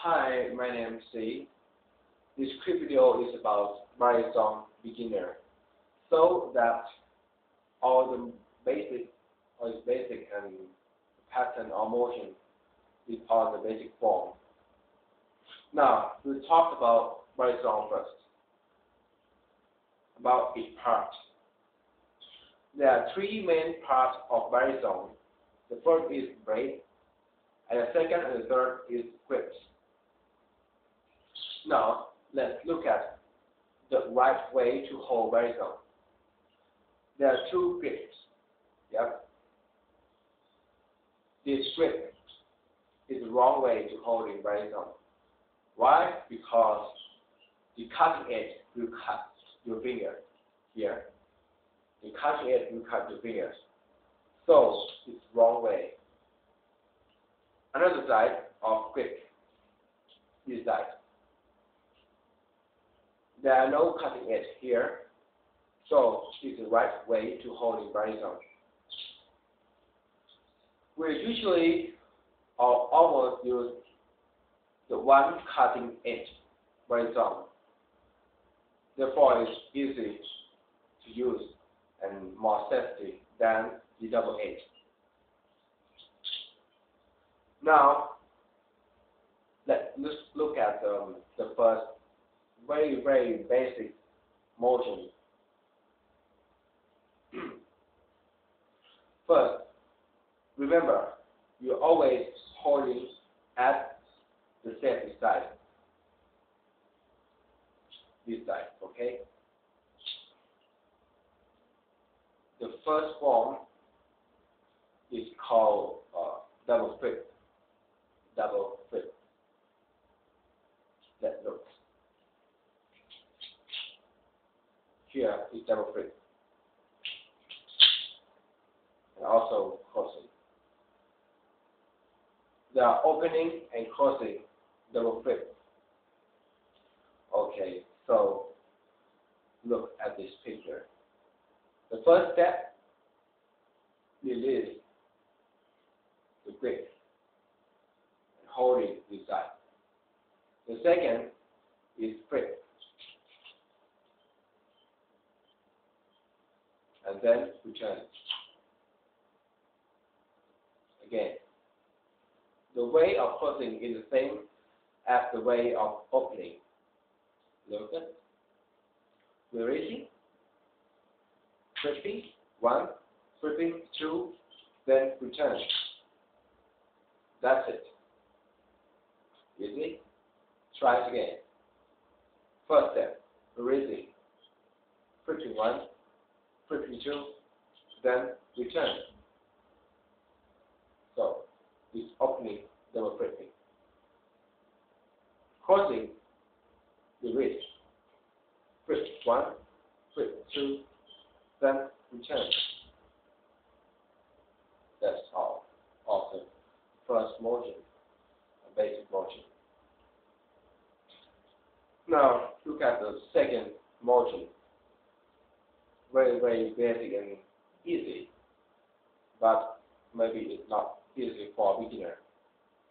Hi, my name is C. This quick video is about Balisong beginner, so that all the basic and pattern or motion is on the basic form. Now we'll talk about Balisong first. About each part. There are three main parts of Balisong. The first is braid, and the second and the third is grips. Now let's look at the right way to hold Balisong. There are two grips. Yep. This grip is the wrong way to hold in Balisong. Why? Because the cutting edge will cut your finger here. The cutting edge will cut your fingers. So it's wrong way. Another side of grip is that there are no cutting edge here, so it's the right way to hold in Balisong. We usually or almost use the one cutting edge Balisong. Therefore, it's easy to use and more safety than the double edge. Now, let's look at the first very basic motion. First, remember, you're always holding at the safety side. This side, okay? The first form is called double flip. Double flip. Let's look. Here is double flip. And also crossing. There are opening and closing double flip. Okay, so look at this picture. The first step, release the grip and hold it this side. The second is flip, and then return. Again, the way of closing is the same as the way of opening. Look at releasing, flipping, one, flipping, two, then return. That's it. Easy. Try it again. First step, releasing, flipping one, flipping two, then return. So it's opening, double flipping. Crossing, release, flip one, flip two, then return. That's all of the first motion, a basic motion. Now look at the second motion. Very basic and easy, but maybe it's not easy for a beginner.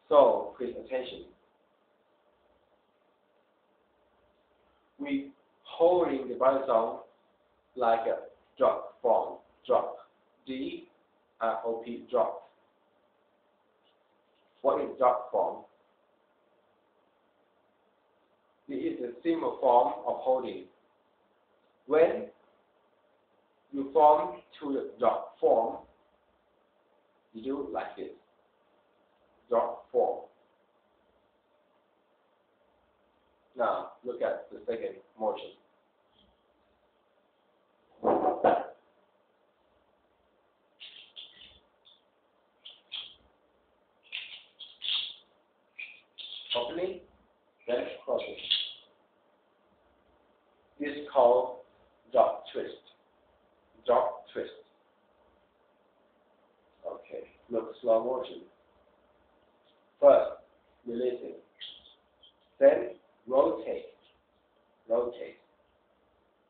So please attention. We holding the Balisong like a drop form. Drop. D-R-O-P, drop. What is drop form? It is a simple form of holding. When you form to the drop form, you do like this. Drop form. Now look at the second motion. Opening, then closing. This is called drop twist. Drop twist. Okay, look, slow motion. First, releasing. Then rotate. Rotate.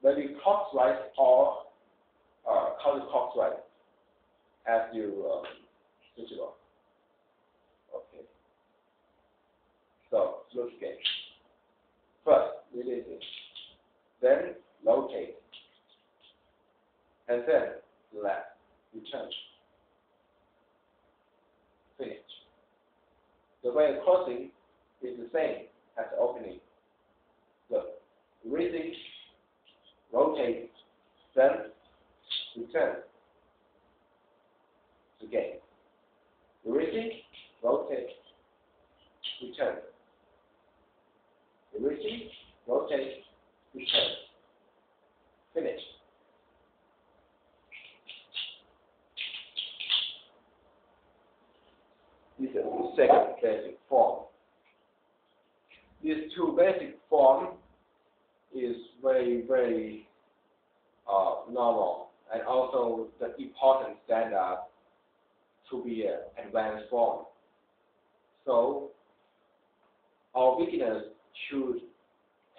Maybe clockwise or counterclockwise as you switch it on. Okay. So push game. First, release it, then rotate, and then select, return, finish. The way of closing is the same as the opening. So, releasing, rotate, then return to game. Releasing, rotate, return. Releasing, rotate, return. Finish. This is the second basic form. These two basic forms is very normal, and also the important standard to be an advanced form. So our beginners should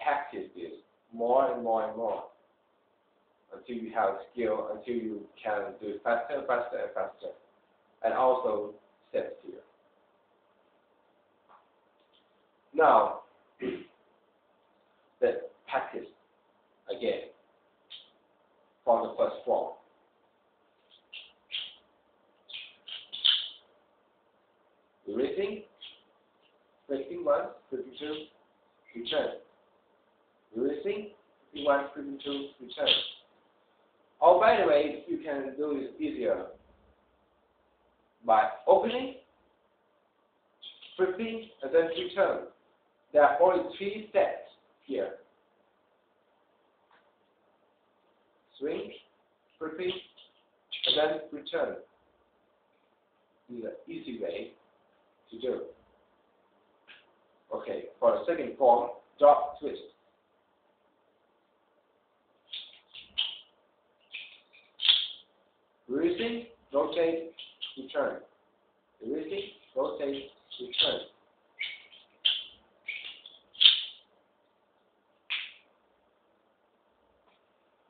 practice this more and more and more until you have skill, until you can do it faster and faster, and also steps here. Now, let's practice again from the first form. Erasing, flipping 1, flipping 2, return. Erasing, flipping 1, flipping 2, return. Oh, by the way, you can do this easier by opening, flipping, and then return. There are only 3 steps here. Swing, flipping, and then return. This is an easy way to do. Okay, for the second form, drop, twist. Releasing, rotate, return. Releasing, rotate, return.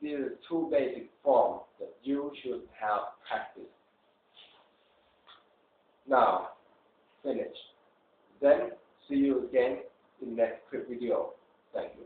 These are 2 basic forms that you should have practiced. Now, finish. Then see you again in the next quick video. Thank you.